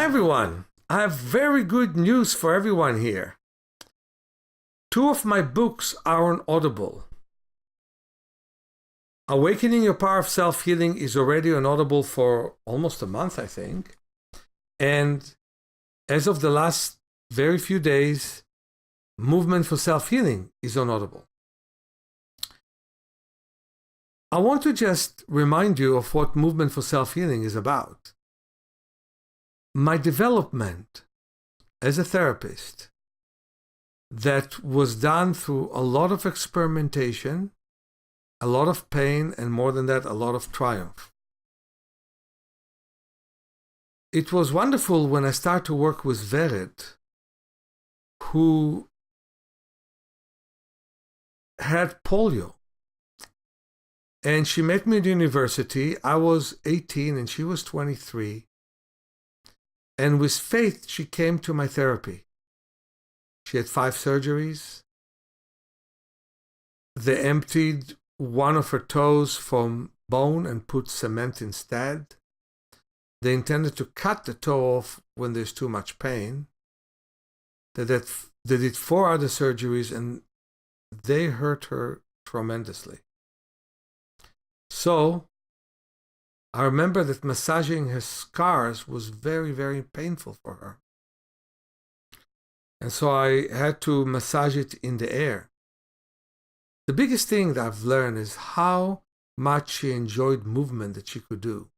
everyone. I have very good news for everyone here. Two of my books are on Audible. Awakening Your Power of Self-Healing is already on Audible for almost a month, I think. And as of the last very few days, Movement for Self-Healing is on Audible. I want to just remind you of what Movement for Self-Healing is about. My development as a therapist that was done through a lot of experimentation, a lot of pain, and more than that, a lot of triumph. It was wonderful when I started to work with Vered, who had polio. And she met me at university. I was 18 and she was 23. And with faith, she came to my therapy. She had 5 surgeries. They emptied one of her toes from bone and put cement instead. They intended to cut the toe off when there's too much pain. They did 4 other surgeries and they hurt her tremendously. So I remember that massaging her scars was very, very painful for her. And so I had to massage it in the air. The biggest thing that I've learned is how much she enjoyed movement that she could do.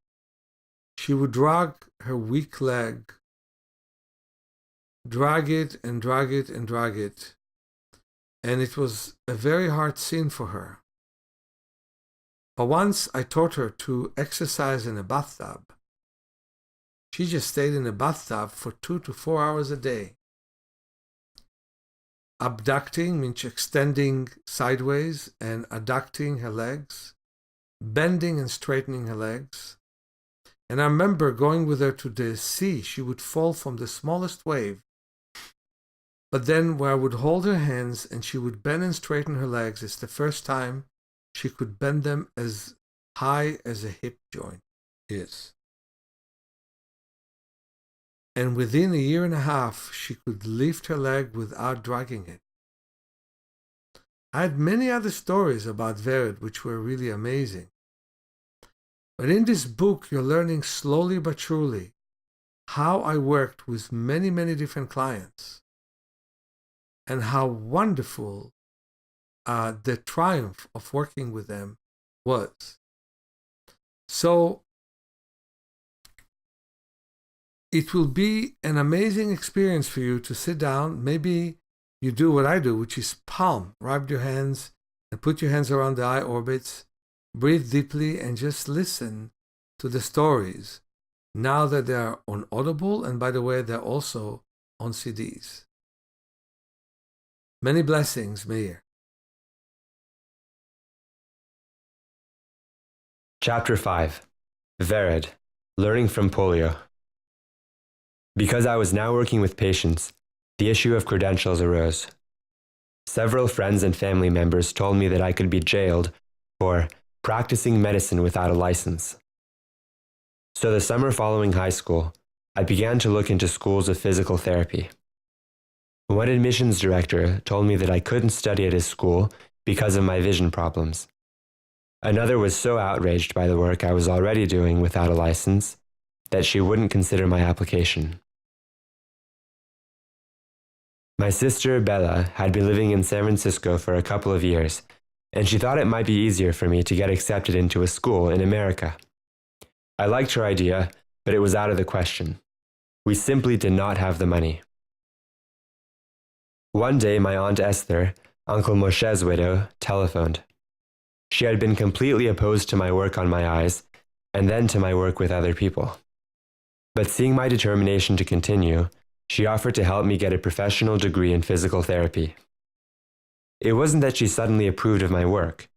She would drag her weak leg, drag it and drag it and drag it. And it was a very hard scene for her. But once I taught her to exercise in a bathtub, she just stayed in a bathtub for 2 to 4 hours a day. Abducting means extending sideways and adducting her legs, bending and straightening her legs. And I remember going with her to the sea. She would fall from the smallest wave. But then where I would hold her hands and she would bend and straighten her legs, it's the first time she could bend them as high as a hip joint is. And within a year and a half, she could lift her leg without dragging it. I had many other stories about Vered which were really amazing. But in this book, you're learning slowly but surely how I worked with many, many different clients and how wonderful the triumph of working with them was. So it will be an amazing experience for you to sit down. Maybe you do what I do, which is palm. Rub your hands and put your hands around the eye orbits. Breathe deeply and just listen to the stories now that they're on Audible. And by the way, they're also on CDs. Many blessings, Meir. Chapter 5. Vered, Learning from Polio. Because I was now working with patients, the issue of credentials arose. Several friends and family members told me that I could be jailed for practicing medicine without a license. So the summer following high school, I began to look into schools of physical therapy. One admissions director told me that I couldn't study at his school because of my vision problems. Another was so outraged by the work I was already doing without a license that she wouldn't consider my application. My sister, Bella, had been living in San Francisco for a couple of years, and she thought it might be easier for me to get accepted into a school in America. I liked her idea, but it was out of the question. We simply did not have the money. One day, my Aunt Esther, Uncle Moshe's widow, telephoned. She had been completely opposed to my work on my eyes, and then to my work with other people. But seeing my determination to continue, she offered to help me get a professional degree in physical therapy. It wasn't that she suddenly approved of my work.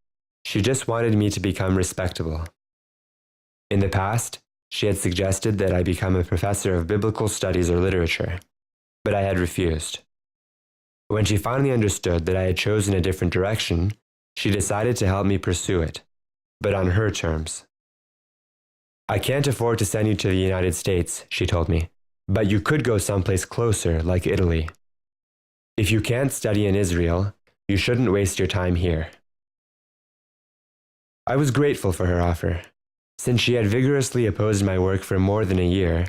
She just wanted me to become respectable. In the past, she had suggested that I become a professor of biblical studies or literature, but I had refused. When she finally understood that I had chosen a different direction, she decided to help me pursue it, but on her terms. I can't afford to send you to the United States, she told me, but you could go someplace closer, like Italy. If you can't study in Israel, you shouldn't waste your time here. I was grateful for her offer. Since she had vigorously opposed my work for more than a year,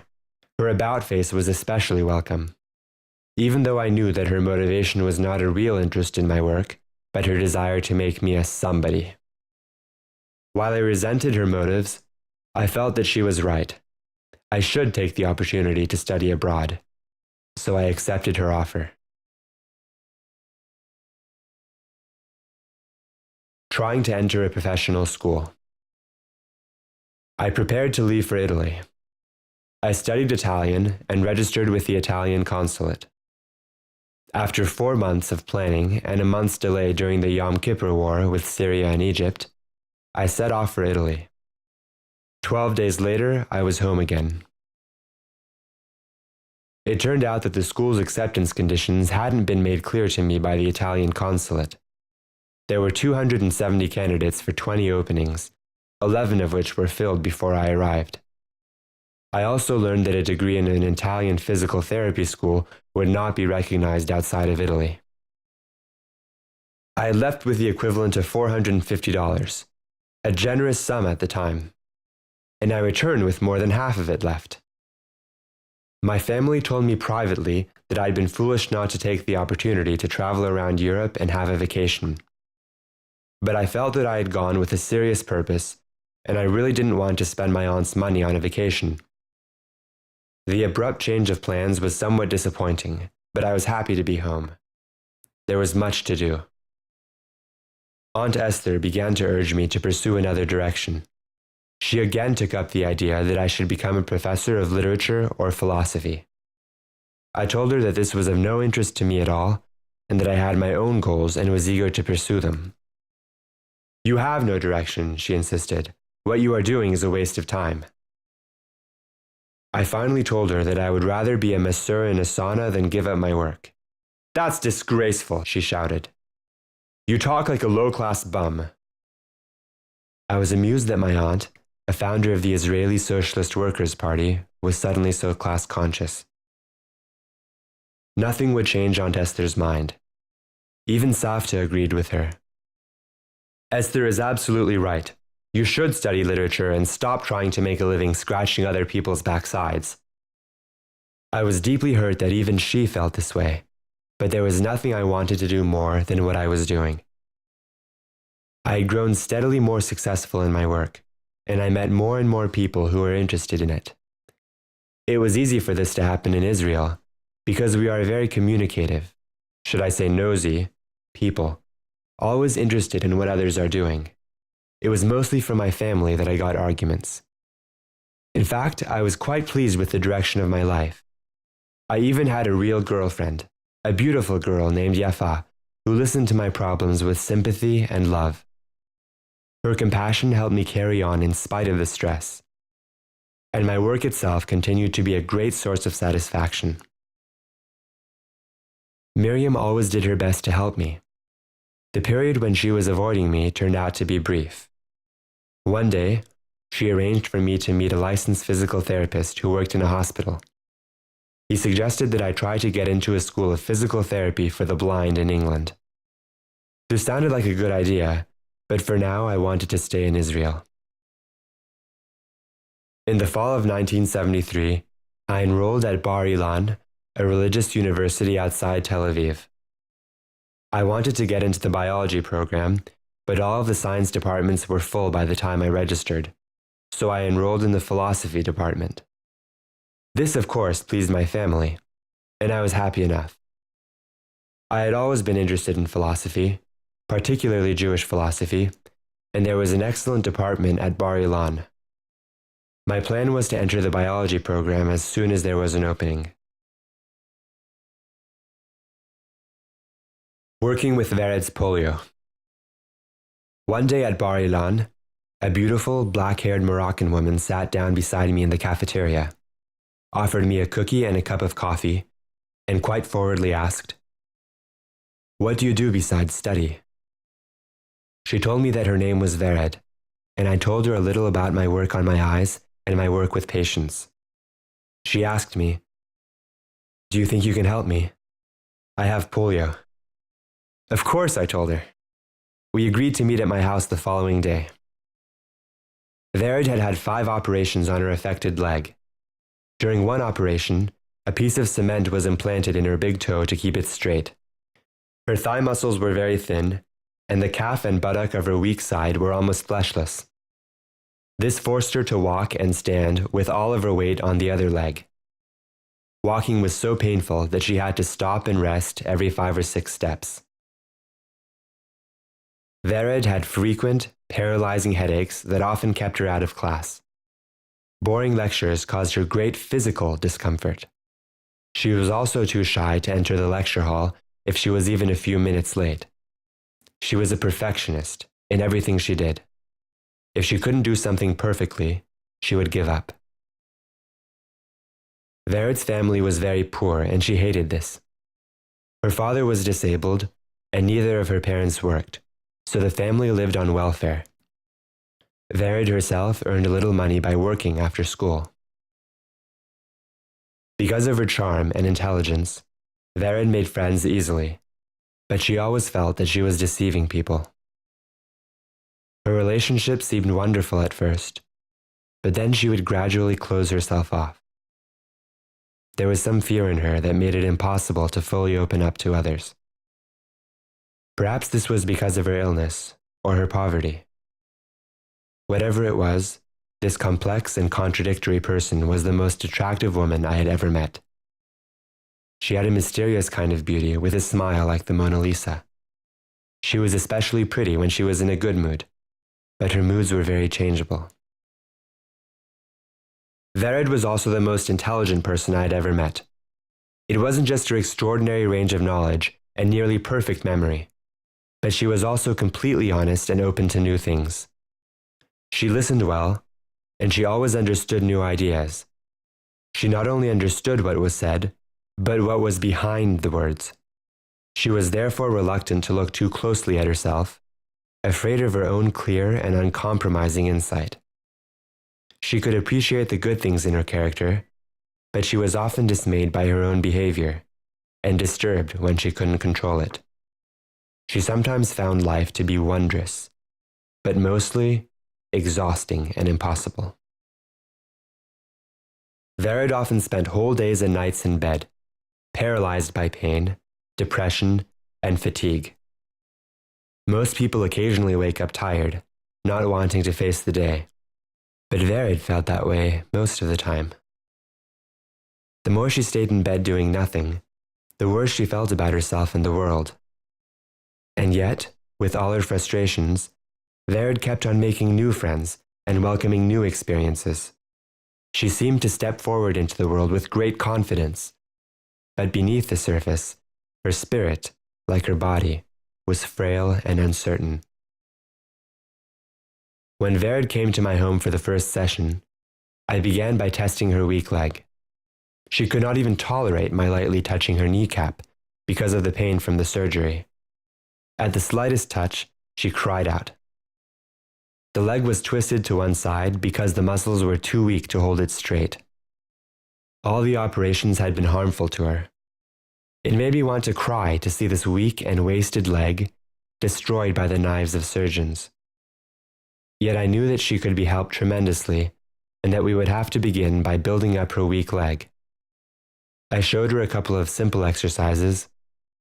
her about-face was especially welcome. Even though I knew that her motivation was not a real interest in my work, but her desire to make me a somebody. While I resented her motives, I felt that she was right. I should take the opportunity to study abroad, so I accepted her offer. Trying to enter a professional school. I prepared to leave for Italy. I studied Italian and registered with the Italian consulate. After 4 months of planning and a month's delay during the Yom Kippur War with Syria and Egypt, I set off for Italy. 12 days later, I was home again. It turned out that the school's acceptance conditions hadn't been made clear to me by the Italian consulate. There were 270 candidates for 20 openings, 11 of which were filled before I arrived. I also learned that a degree in an Italian physical therapy school would not be recognized outside of Italy. I had left with the equivalent of $450, a generous sum at the time, and I returned with more than half of it left. My family told me privately that I'd been foolish not to take the opportunity to travel around Europe and have a vacation. But I felt that I had gone with a serious purpose, and I really didn't want to spend my aunt's money on a vacation. The abrupt change of plans was somewhat disappointing, but I was happy to be home. There was much to do. Aunt Esther began to urge me to pursue another direction. She again took up the idea that I should become a professor of literature or philosophy. I told her that this was of no interest to me at all, and that I had my own goals and was eager to pursue them. "You have no direction," she insisted. "What you are doing is a waste of time." I finally told her that I would rather be a masseur in a sauna than give up my work. "That's disgraceful," she shouted. "You talk like a low-class bum." I was amused that my aunt, a founder of the Israeli Socialist Workers' Party, was suddenly so class-conscious. Nothing would change Aunt Esther's mind. Even Savta agreed with her. "Esther is absolutely right. You should study literature and stop trying to make a living scratching other people's backsides." I was deeply hurt that even she felt this way, but there was nothing I wanted to do more than what I was doing. I had grown steadily more successful in my work, and I met more and more people who were interested in it. It was easy for this to happen in Israel, because we are very communicative, should I say nosy, people, always interested in what others are doing. It was mostly from my family that I got arguments. In fact, I was quite pleased with the direction of my life. I even had a real girlfriend, a beautiful girl named Yafa, who listened to my problems with sympathy and love. Her compassion helped me carry on in spite of the stress, and my work itself continued to be a great source of satisfaction. Miriam always did her best to help me. The period when she was avoiding me turned out to be brief. One day, she arranged for me to meet a licensed physical therapist who worked in a hospital. He suggested that I try to get into a school of physical therapy for the blind in England. This sounded like a good idea, but for now I wanted to stay in Israel. In the fall of 1973, I enrolled at Bar Ilan, a religious university outside Tel Aviv. I wanted to get into the biology program, but all of the science departments were full by the time I registered, so I enrolled in the philosophy department. This, of course, pleased my family, and I was happy enough. I had always been interested in philosophy, particularly Jewish philosophy, and there was an excellent department at Bar Ilan. My plan was to enter the biology program as soon as there was an opening. Working with Vered's polio. One day at Bar Ilan, a beautiful, black-haired Moroccan woman sat down beside me in the cafeteria, offered me a cookie and a cup of coffee, and quite forwardly asked, "What do you do besides study?" She told me that her name was Vered, and I told her a little about my work on my eyes and my work with patients. She asked me, Do you think you can help me? I have polio. Of course, I told her. We agreed to meet at my house the following day. Vered had had 5 operations on her affected leg. During one operation, a piece of cement was implanted in her big toe to keep it straight. Her thigh muscles were very thin, and the calf and buttock of her weak side were almost fleshless. This forced her to walk and stand with all of her weight on the other leg. Walking was so painful that she had to stop and rest every 5 or 6 steps. Vered had frequent, paralyzing headaches that often kept her out of class. Boring lectures caused her great physical discomfort. She was also too shy to enter the lecture hall if she was even a few minutes late. She was a perfectionist in everything she did. If she couldn't do something perfectly, she would give up. Vered's family was very poor, and she hated this. Her father was disabled, and neither of her parents worked, so the family lived on welfare. Vered herself earned a little money by working after school. Because of her charm and intelligence, Vered made friends easily, but she always felt that she was deceiving people. Her relationship seemed wonderful at first, but then she would gradually close herself off. There was some fear in her that made it impossible to fully open up to others. Perhaps this was because of her illness or her poverty. Whatever it was, this complex and contradictory person was the most attractive woman I had ever met. She had a mysterious kind of beauty with a smile like the Mona Lisa. She was especially pretty when she was in a good mood, but her moods were very changeable. Vered was also the most intelligent person I had ever met. It wasn't just her extraordinary range of knowledge and nearly perfect memory, but she was also completely honest and open to new things. She listened well, and she always understood new ideas. She not only understood what was said, but what was behind the words. She was therefore reluctant to look too closely at herself, afraid of her own clear and uncompromising insight. She could appreciate the good things in her character, but she was often dismayed by her own behavior and disturbed when she couldn't control it. She sometimes found life to be wondrous, but mostly exhausting and impossible. Vered often spent whole days and nights in bed, paralyzed by pain, depression, and fatigue. Most people occasionally wake up tired, not wanting to face the day, but Vered felt that way most of the time. The more she stayed in bed doing nothing, the worse she felt about herself and the world. And yet, with all her frustrations, Vered kept on making new friends and welcoming new experiences. She seemed to step forward into the world with great confidence, but beneath the surface, her spirit, like her body, was frail and uncertain. When Vered came to my home for the first session, I began by testing her weak leg. She could not even tolerate my lightly touching her kneecap because of the pain from the surgery. At the slightest touch, she cried out. The leg was twisted to one side because the muscles were too weak to hold it straight. All the operations had been harmful to her. It made me want to cry to see this weak and wasted leg destroyed by the knives of surgeons. Yet I knew that she could be helped tremendously and that we would have to begin by building up her weak leg. I showed her a couple of simple exercises,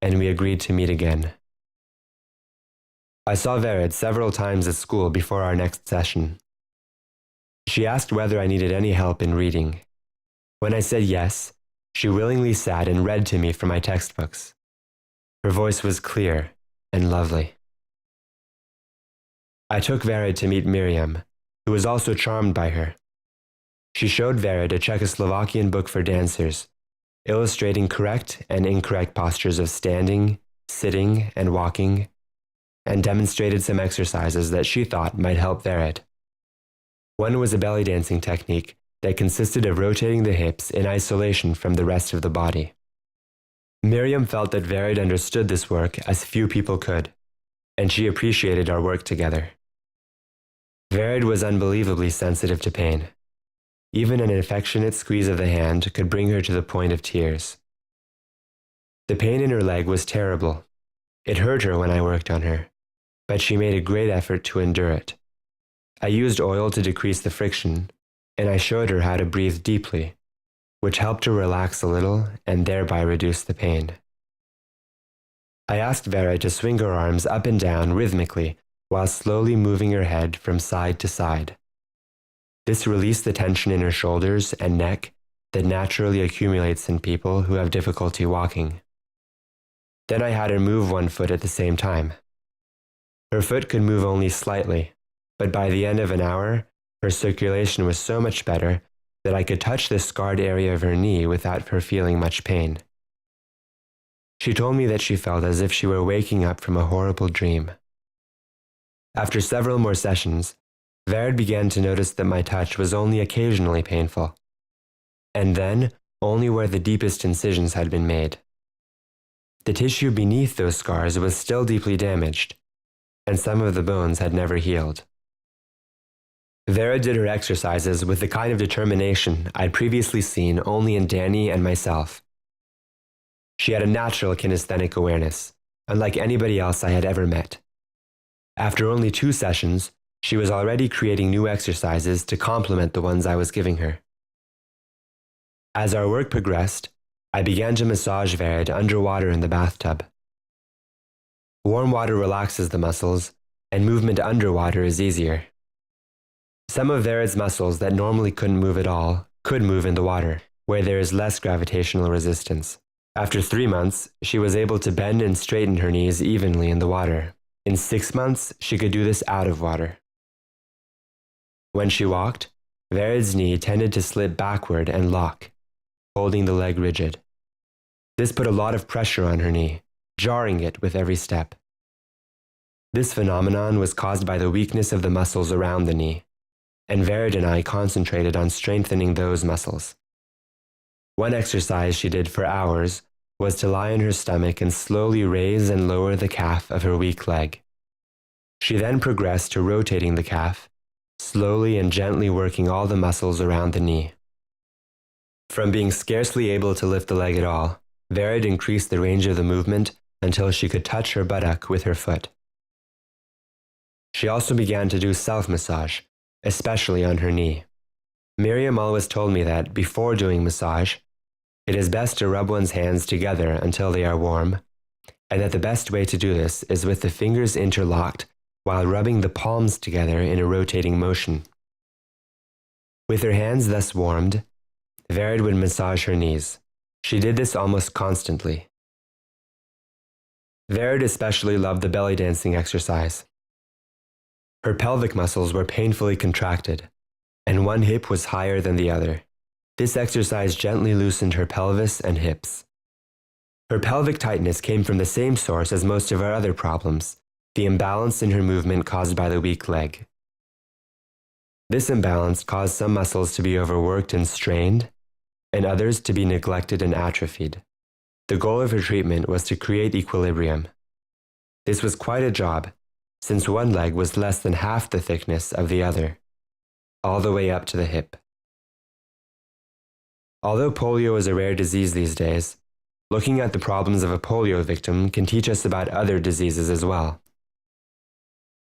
and we agreed to meet again. I saw Vered several times at school before our next session. She asked whether I needed any help in reading. When I said yes, she willingly sat and read to me from my textbooks. Her voice was clear and lovely. I took Vered to meet Miriam, who was also charmed by her. She showed Vered a Czechoslovakian book for dancers, illustrating correct and incorrect postures of standing, sitting, and walking, and demonstrated some exercises that she thought might help Vered. One was a belly dancing technique that consisted of rotating the hips in isolation from the rest of the body. Miriam felt that Vered understood this work as few people could, and she appreciated our work together. Vered was unbelievably sensitive to pain. Even an affectionate squeeze of the hand could bring her to the point of tears. The pain in her leg was terrible. It hurt her when I worked on her, but she made a great effort to endure it. I used oil to decrease the friction, and I showed her how to breathe deeply, which helped her relax a little and thereby reduce the pain. I asked Vera to swing her arms up and down rhythmically while slowly moving her head from side to side. This released the tension in her shoulders and neck that naturally accumulates in people who have difficulty walking. Then I had her move one foot at the same time. Her foot could move only slightly, but by the end of an hour, her circulation was so much better that I could touch the scarred area of her knee without her feeling much pain. She told me that she felt as if she were waking up from a horrible dream. After several more sessions, Vera began to notice that my touch was only occasionally painful, and then only where the deepest incisions had been made. The tissue beneath those scars was still deeply damaged, and some of the bones had never healed. Vera did her exercises with the kind of determination I'd previously seen only in Danny and myself. She had a natural kinesthetic awareness, unlike anybody else I had ever met. After only 2 sessions, she was already creating new exercises to complement the ones I was giving her. As our work progressed, I began to massage Vera underwater in the bathtub. Warm water relaxes the muscles, and movement underwater is easier. Some of Vera's muscles that normally couldn't move at all could move in the water, where there is less gravitational resistance. After 3 months, she was able to bend and straighten her knees evenly in the water. In 6 months, she could do this out of water. When she walked, Vera's knee tended to slip backward and lock, holding the leg rigid. This put a lot of pressure on her knee, jarring it with every step. This phenomenon was caused by the weakness of the muscles around the knee, and Vera and I concentrated on strengthening those muscles. One exercise she did for hours was to lie on her stomach and slowly raise and lower the calf of her weak leg. She then progressed to rotating the calf, slowly and gently working all the muscles around the knee. From being scarcely able to lift the leg at all, Vera increased the range of the movement until she could touch her buttock with her foot. She also began to do self-massage, especially on her knee. Miriam always told me that, before doing massage, it is best to rub one's hands together until they are warm, and that the best way to do this is with the fingers interlocked while rubbing the palms together in a rotating motion. With her hands thus warmed, Vera would massage her knees. She did this almost constantly. Vera especially loved the belly dancing exercise. Her pelvic muscles were painfully contracted, and one hip was higher than the other. This exercise gently loosened her pelvis and hips. Her pelvic tightness came from the same source as most of her other problems, the imbalance in her movement caused by the weak leg. This imbalance caused some muscles to be overworked and strained, and others to be neglected and atrophied. The goal of her treatment was to create equilibrium. This was quite a job, since one leg was less than half the thickness of the other, all the way up to the hip. Although polio is a rare disease these days, looking at the problems of a polio victim can teach us about other diseases as well.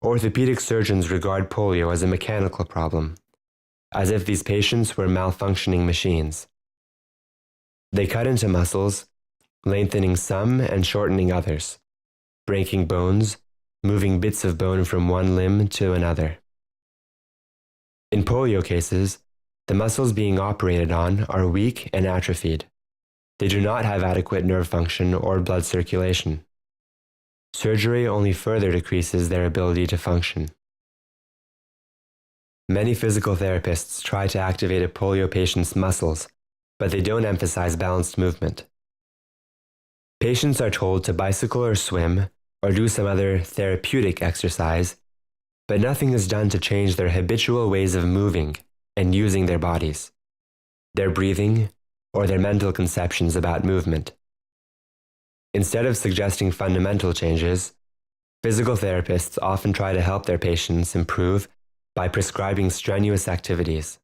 Orthopedic surgeons regard polio as a mechanical problem, as if these patients were malfunctioning machines. They cut into muscles, lengthening some and shortening others, breaking bones, moving bits of bone from one limb to another. In polio cases, the muscles being operated on are weak and atrophied. They do not have adequate nerve function or blood circulation. Surgery only further decreases their ability to function. Many physical therapists try to activate a polio patient's muscles, but they don't emphasize balanced movement. Patients are told to bicycle or swim or do some other therapeutic exercise, but nothing is done to change their habitual ways of moving and using their bodies, their breathing, or their mental conceptions about movement. Instead of suggesting fundamental changes, physical therapists often try to help their patients improve by prescribing strenuous activities.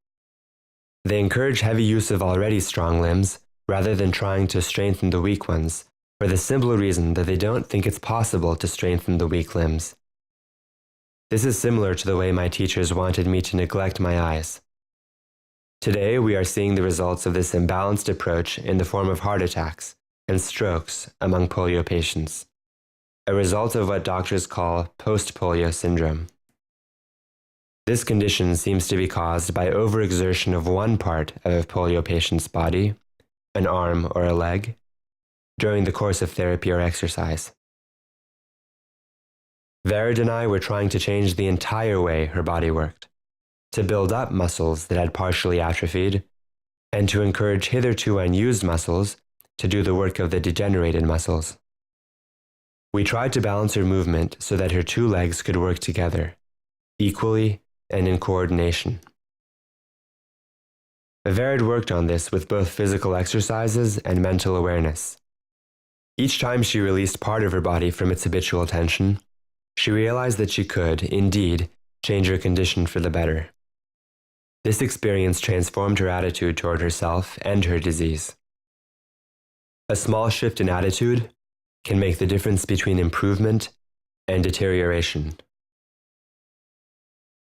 They encourage heavy use of already strong limbs rather than trying to strengthen the weak ones for the simple reason that they don't think it's possible to strengthen the weak limbs. This is similar to the way my teachers wanted me to neglect my eyes. Today, we are seeing the results of this imbalanced approach in the form of heart attacks and strokes among polio patients, a result of what doctors call post-polio syndrome. This condition seems to be caused by overexertion of one part of a polio patient's body, an arm or a leg, during the course of therapy or exercise. Vered and I were trying to change the entire way her body worked, to build up muscles that had partially atrophied, and to encourage hitherto unused muscles to do the work of the degenerated muscles. We tried to balance her movement so that her two legs could work together, equally and in coordination. Vered worked on this with both physical exercises and mental awareness. Each time she released part of her body from its habitual tension, she realized that she could, indeed, change her condition for the better. This experience transformed her attitude toward herself and her disease. A small shift in attitude can make the difference between improvement and deterioration.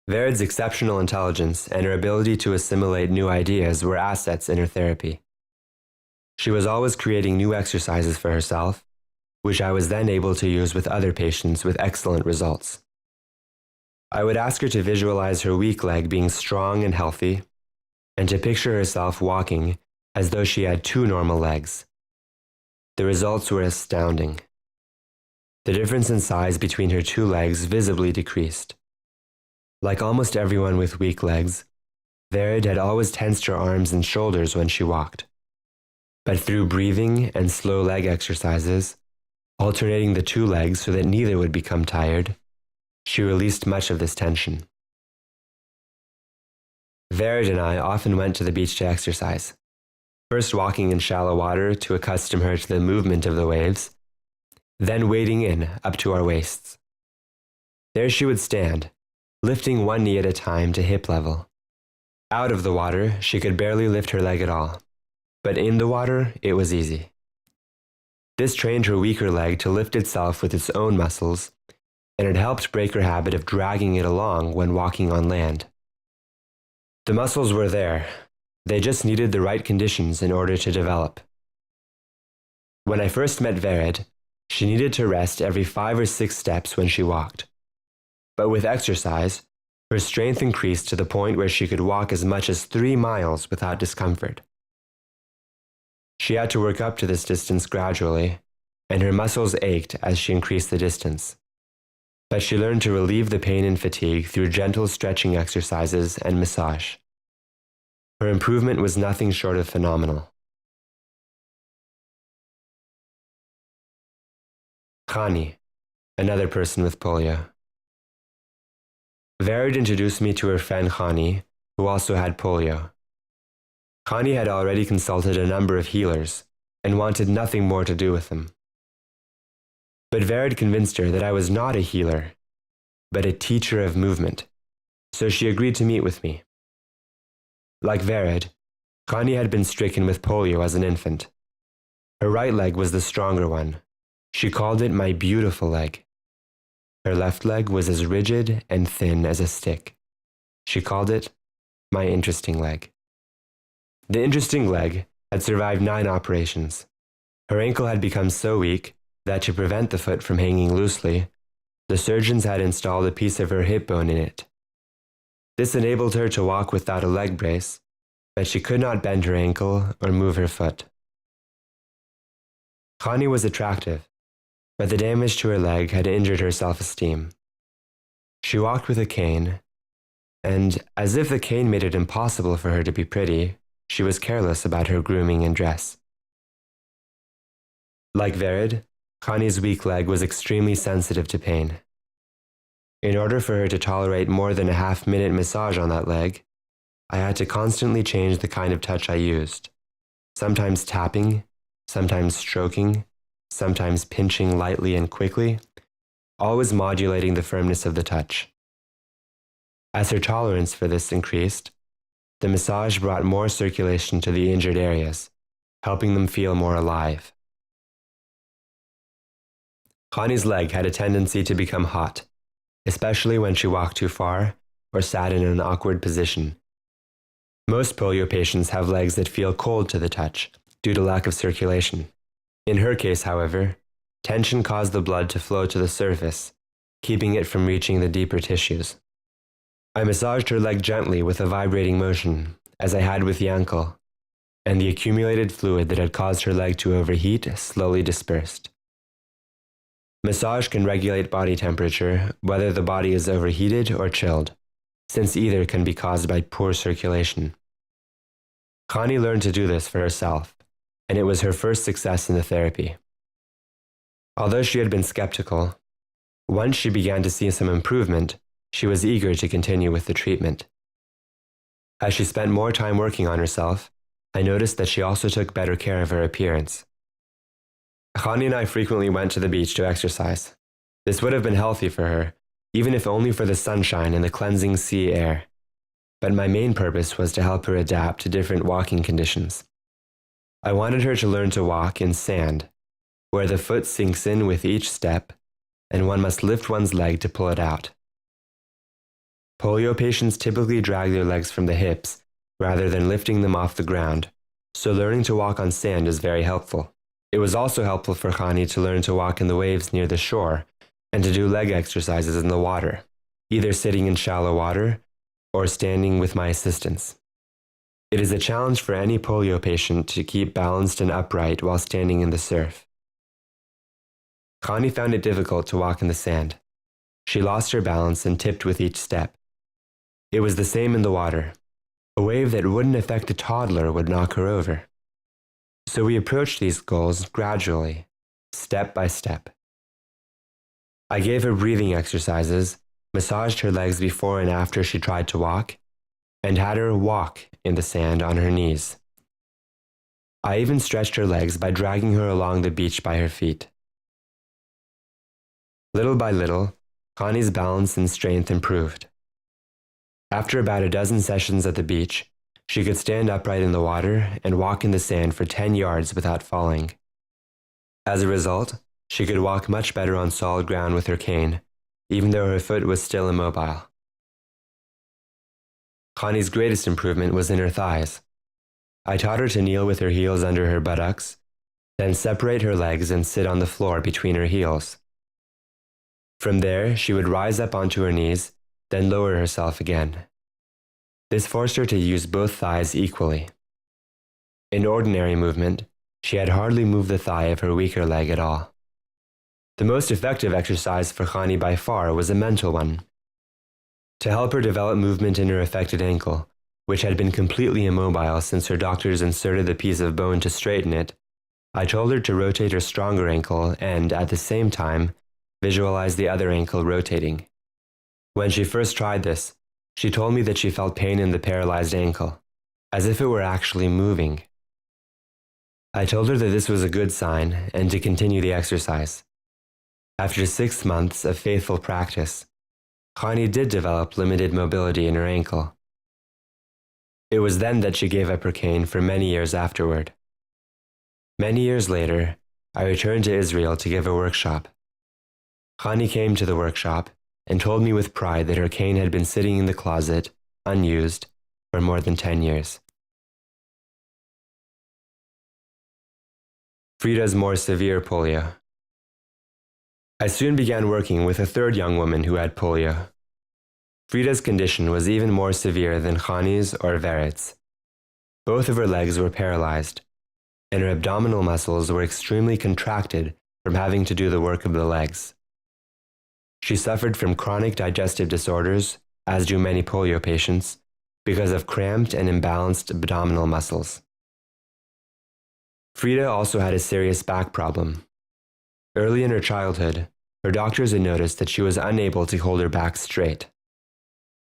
Vered's exceptional intelligence and her ability to assimilate new ideas were assets in her therapy. She was always creating new exercises for herself, which I was then able to use with other patients with excellent results. I would ask her to visualize her weak leg being strong and healthy, and to picture herself walking as though she had two normal legs. The results were astounding. The difference in size between her two legs visibly decreased. Like almost everyone with weak legs, Vered had always tensed her arms and shoulders when she walked. But through breathing and slow leg exercises, alternating the two legs so that neither would become tired, she released much of this tension. Vered and I often went to the beach to exercise, first walking in shallow water to accustom her to the movement of the waves, then wading in up to our waists. There she would stand, lifting one knee at a time to hip level. Out of the water, she could barely lift her leg at all, but in the water, it was easy. This trained her weaker leg to lift itself with its own muscles, and it helped break her habit of dragging it along when walking on land. The muscles were there. They just needed the right conditions in order to develop. When I first met Vered, she needed to rest every 5 or 6 steps when she walked. But with exercise, her strength increased to the point where she could walk as much as 3 miles without discomfort. She had to work up to this distance gradually, and her muscles ached as she increased the distance. But she learned to relieve the pain and fatigue through gentle stretching exercises and massage. Her improvement was nothing short of phenomenal. Khani, another person with polio. Vered introduced me to her friend Khani, who also had polio. Khani had already consulted a number of healers and wanted nothing more to do with them. But Vered convinced her that I was not a healer, but a teacher of movement, so she agreed to meet with me. Like Vered, Khani had been stricken with polio as an infant. Her right leg was the stronger one. She called it my beautiful leg. Her left leg was as rigid and thin as a stick. She called it my interesting leg. The interesting leg had survived 9 operations. Her ankle had become so weak that to prevent the foot from hanging loosely, the surgeons had installed a piece of her hip bone in it. This enabled her to walk without a leg brace, but she could not bend her ankle or move her foot. Khani was attractive, but the damage to her leg had injured her self-esteem. She walked with a cane, and as if the cane made it impossible for her to be pretty, she was careless about her grooming and dress. Like Vered, Khani's weak leg was extremely sensitive to pain. In order for her to tolerate more than a half-minute massage on that leg, I had to constantly change the kind of touch I used, sometimes tapping, sometimes stroking, sometimes pinching lightly and quickly, always modulating the firmness of the touch. As her tolerance for this increased, the massage brought more circulation to the injured areas, helping them feel more alive. Connie's leg had a tendency to become hot, especially when she walked too far or sat in an awkward position. Most polio patients have legs that feel cold to the touch due to lack of circulation. In her case, however, tension caused the blood to flow to the surface, keeping it from reaching the deeper tissues. I massaged her leg gently with a vibrating motion, as I had with the ankle, and the accumulated fluid that had caused her leg to overheat slowly dispersed. Massage can regulate body temperature, whether the body is overheated or chilled, since either can be caused by poor circulation. Connie learned to do this for herself, and it was her first success in the therapy. Although she had been skeptical, once she began to see some improvement, she was eager to continue with the treatment. As she spent more time working on herself, I noticed that she also took better care of her appearance. Connie and I frequently went to the beach to exercise. This would have been healthy for her, even if only for the sunshine and the cleansing sea air. But my main purpose was to help her adapt to different walking conditions. I wanted her to learn to walk in sand, where the foot sinks in with each step, and one must lift one's leg to pull it out. Polio patients typically drag their legs from the hips rather than lifting them off the ground, so learning to walk on sand is very helpful. It was also helpful for Connie to learn to walk in the waves near the shore and to do leg exercises in the water, either sitting in shallow water or standing with my assistance. It is a challenge for any polio patient to keep balanced and upright while standing in the surf. Connie found it difficult to walk in the sand. She lost her balance and tipped with each step. It was the same in the water. A wave that wouldn't affect a toddler would knock her over. So we approached these goals gradually, step by step. I gave her breathing exercises, massaged her legs before and after she tried to walk, and had her walk in the sand on her knees. I even stretched her legs by dragging her along the beach by her feet. Little by little, Connie's balance and strength improved. After about a dozen sessions at the beach, she could stand upright in the water and walk in the sand for 10 yards without falling. As a result, she could walk much better on solid ground with her cane, even though her foot was still immobile. Connie's greatest improvement was in her thighs. I taught her to kneel with her heels under her buttocks, then separate her legs and sit on the floor between her heels. From there, she would rise up onto her knees, then lower herself again. This forced her to use both thighs equally. In ordinary movement, she had hardly moved the thigh of her weaker leg at all. The most effective exercise for Connie by far was a mental one. To help her develop movement in her affected ankle, which had been completely immobile since her doctors inserted the piece of bone to straighten it, I told her to rotate her stronger ankle and, at the same time, visualize the other ankle rotating. When she first tried this, she told me that she felt pain in the paralyzed ankle, as if it were actually moving. I told her that this was a good sign and to continue the exercise. After 6 months of faithful practice, Connie did develop limited mobility in her ankle. It was then that she gave up her cane for many years afterward. Many years later, I returned to Israel to give a workshop. Connie came to the workshop and told me with pride that her cane had been sitting in the closet, unused, for more than 10 years. Frida's more severe polio. I soon began working with a third young woman who had polio. Frida's condition was even more severe than Connie's or Verit's. Both of her legs were paralyzed, and her abdominal muscles were extremely contracted from having to do the work of the legs. She suffered from chronic digestive disorders, as do many polio patients, because of cramped and imbalanced abdominal muscles. Frida also had a serious back problem. Early in her childhood, her doctors had noticed that she was unable to hold her back straight.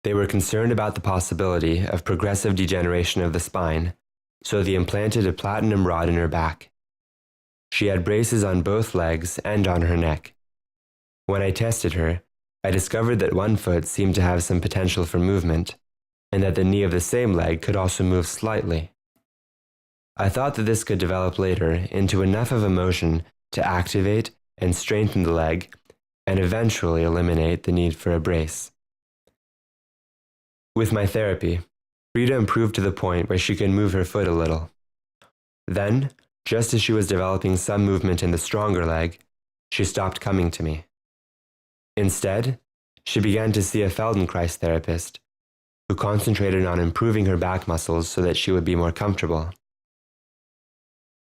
They were concerned about the possibility of progressive degeneration of the spine, so they implanted a platinum rod in her back. She had braces on both legs and on her neck. When I tested her, I discovered that one foot seemed to have some potential for movement, and that the knee of the same leg could also move slightly. I thought that this could develop later into enough of a motion to activate and strengthen the leg, and eventually eliminate the need for a brace. With my therapy, Frida improved to the point where she could move her foot a little. Then, just as she was developing some movement in the stronger leg, she stopped coming to me. Instead, she began to see a Feldenkrais therapist who concentrated on improving her back muscles so that she would be more comfortable.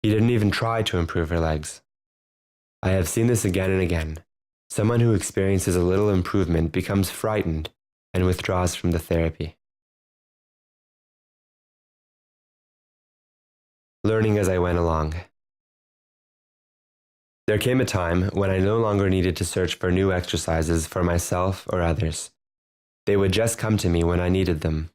He didn't even try to improve her legs. I have seen this again and again. Someone who experiences a little improvement becomes frightened and withdraws from the therapy. Learning as I went along. There came a time when I no longer needed to search for new exercises for myself or others. They would just come to me when I needed them.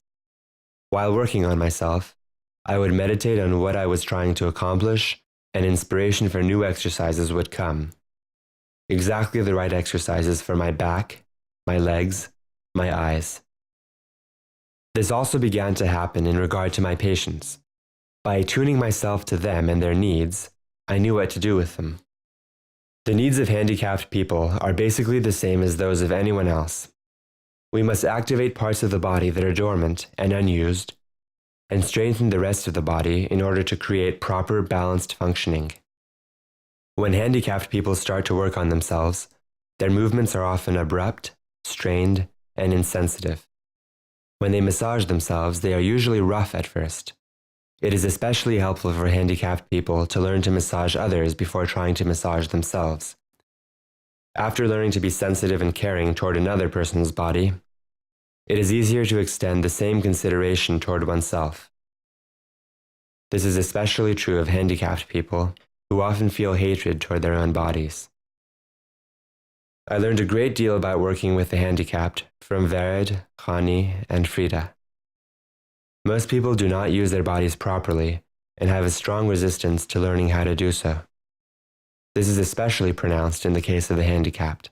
While working on myself, I would meditate on what I was trying to accomplish, and inspiration for new exercises would come. Exactly the right exercises for my back, my legs, my eyes. This also began to happen in regard to my patients. By tuning myself to them and their needs, I knew what to do with them. The needs of handicapped people are basically the same as those of anyone else. We must activate parts of the body that are dormant and unused, and strengthen the rest of the body in order to create proper balanced functioning. When handicapped people start to work on themselves, their movements are often abrupt, strained, and insensitive. When they massage themselves, they are usually rough at first. It is especially helpful for handicapped people to learn to massage others before trying to massage themselves. After learning to be sensitive and caring toward another person's body, it is easier to extend the same consideration toward oneself. This is especially true of handicapped people who often feel hatred toward their own bodies. I learned a great deal about working with the handicapped from Vered, Chani, and Frida. Most people do not use their bodies properly and have a strong resistance to learning how to do so. This is especially pronounced in the case of the handicapped.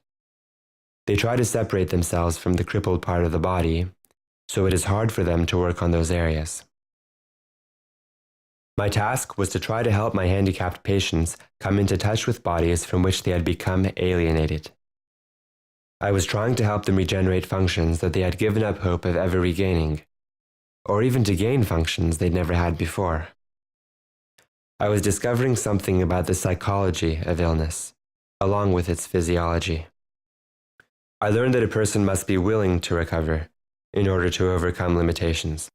They try to separate themselves from the crippled part of the body, so it is hard for them to work on those areas. My task was to try to help my handicapped patients come into touch with bodies from which they had become alienated. I was trying to help them regenerate functions that they had given up hope of ever regaining, or even to gain functions they'd never had before. I was discovering something about the psychology of illness, along with its physiology. I learned that a person must be willing to recover in order to overcome limitations.